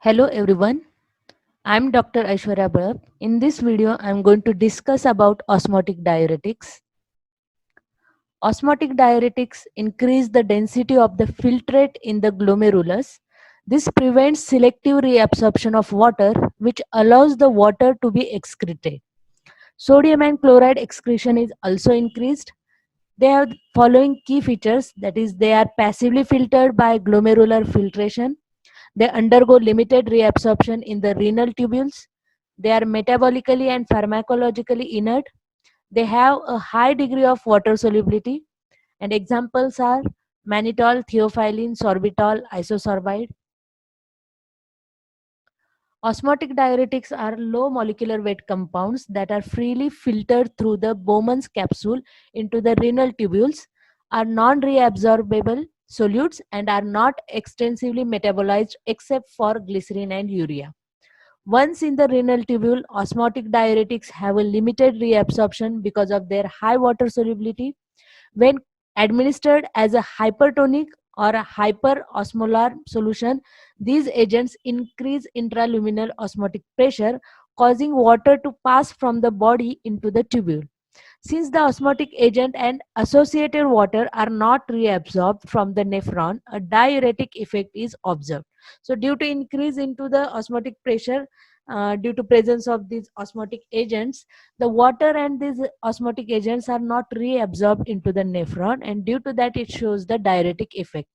Hello everyone, I'm Dr. Aishwarya Bharat. In this video, I'm going to discuss about osmotic diuretics. Osmotic diuretics increase the density of the filtrate in the glomerulus. This prevents selective reabsorption of water, which allows the water to be excreted. Sodium and chloride excretion is also increased. They have the following key features, that is, they are passively filtered by glomerular filtration. They undergo limited reabsorption in the renal tubules. They are metabolically and pharmacologically inert. They have a high degree of water solubility, and examples are mannitol, theophylline, sorbitol, isosorbide. Osmotic diuretics are low molecular weight compounds that are freely filtered through the Bowman's capsule into the renal tubules, are non-reabsorbable solutes, and are not extensively metabolized except for glycerin and urea. Once in the renal tubule, osmotic diuretics have a limited reabsorption because of their high water solubility. When administered as a hypertonic or a hyperosmolar solution, these agents increase intraluminal osmotic pressure, causing water to pass from the body into the tubule. Since the osmotic agent and associated water are not reabsorbed from the nephron, a diuretic effect is observed. So, due to increase into the osmotic pressure, due to presence of these osmotic agents, the water and these osmotic agents are not reabsorbed into the nephron, and due to that, it shows the diuretic effect.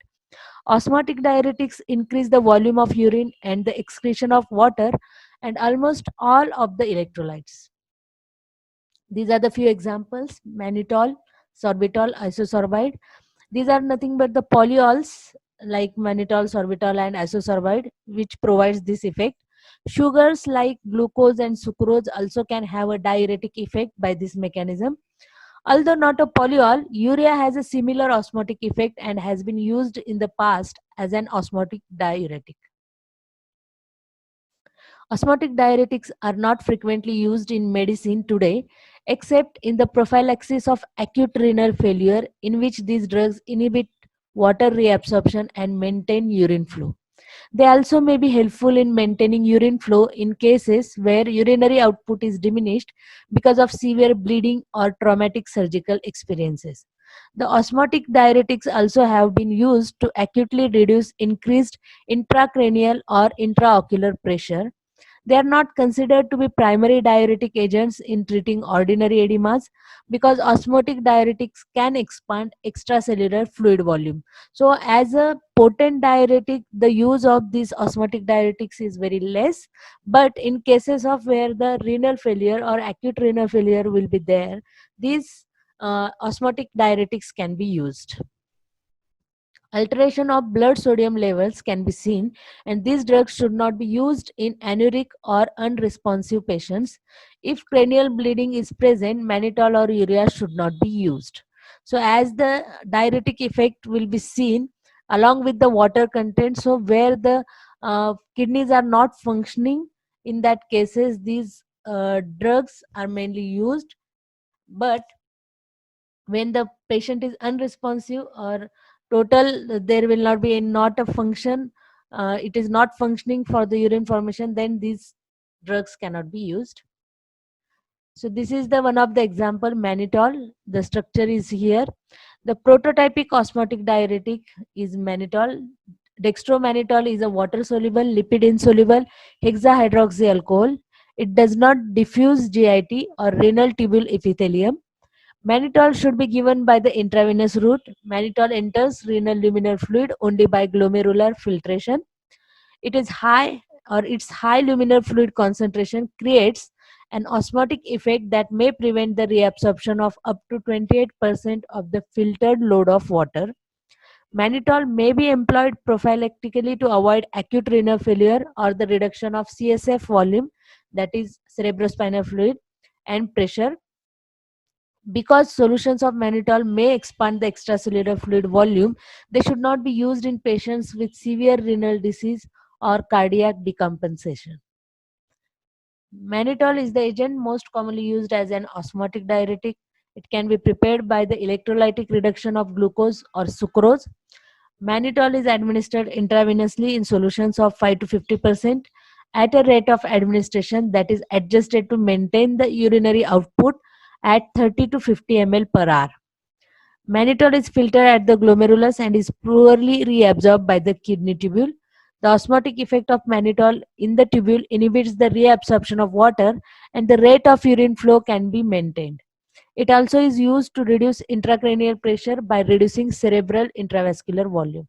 Osmotic diuretics increase the volume of urine and the excretion of water and almost all of the electrolytes. These are the few examples: mannitol, sorbitol, isosorbide. These are nothing but the polyols like mannitol, sorbitol, and isosorbide, which provides this effect. Sugars like glucose and sucrose also can have a diuretic effect by this mechanism. Although not a polyol, urea has a similar osmotic effect and has been used in the past as an osmotic diuretic. Osmotic diuretics are not frequently used in medicine today, except in the prophylaxis of acute renal failure, in which these drugs inhibit water reabsorption and maintain urine flow. They also may be helpful in maintaining urine flow in cases where urinary output is diminished because of severe bleeding or traumatic surgical experiences. The osmotic diuretics also have been used to acutely reduce increased intracranial or intraocular pressure. They are not considered to be primary diuretic agents in treating ordinary edemas because osmotic diuretics can expand extracellular fluid volume. So, as a potent diuretic, the use of these osmotic diuretics is very less. But in cases of where the renal failure or acute renal failure will be there, these osmotic diuretics can be used. Alteration of blood sodium levels can be seen, and these drugs should not be used in anuric or unresponsive patients. If cranial bleeding is present, mannitol or urea should not be used. So, as the diuretic effect will be seen along with the water content, so where the kidneys are not functioning, in that cases, these drugs are mainly used. But when the patient is unresponsive or total there will not be not a function, it is not functioning for the urine formation, then these drugs cannot be used. So this is the one of the example, mannitol. The structure is here. The prototypic osmotic diuretic is mannitol. Dextromannitol is a water soluble lipid insoluble hexahydroxy alcohol. It does not diffuse GIT or renal tubule epithelium. Mannitol should be given by the intravenous route. Mannitol enters renal luminal fluid only by glomerular filtration. It is high, or its high luminal fluid concentration creates an osmotic effect that may prevent the reabsorption of up to 28% of the filtered load of water. Mannitol may be employed prophylactically to avoid acute renal failure or the reduction of CSF volume, that is cerebrospinal fluid, and pressure. Because solutions of mannitol may expand the extracellular fluid volume, they should not be used in patients with severe renal disease or cardiac decompensation. Mannitol is the agent most commonly used as an osmotic diuretic. It can be prepared by the electrolytic reduction of glucose or sucrose. Mannitol is administered intravenously in solutions of 5 to 50% at a rate of administration that is adjusted to maintain the urinary output at 30 to 50 ml per hour. Mannitol is filtered at the glomerulus and is poorly reabsorbed by the kidney tubule. The osmotic effect of mannitol in the tubule inhibits the reabsorption of water and the rate of urine flow can be maintained. It also is used to reduce intracranial pressure by reducing cerebral intravascular volume.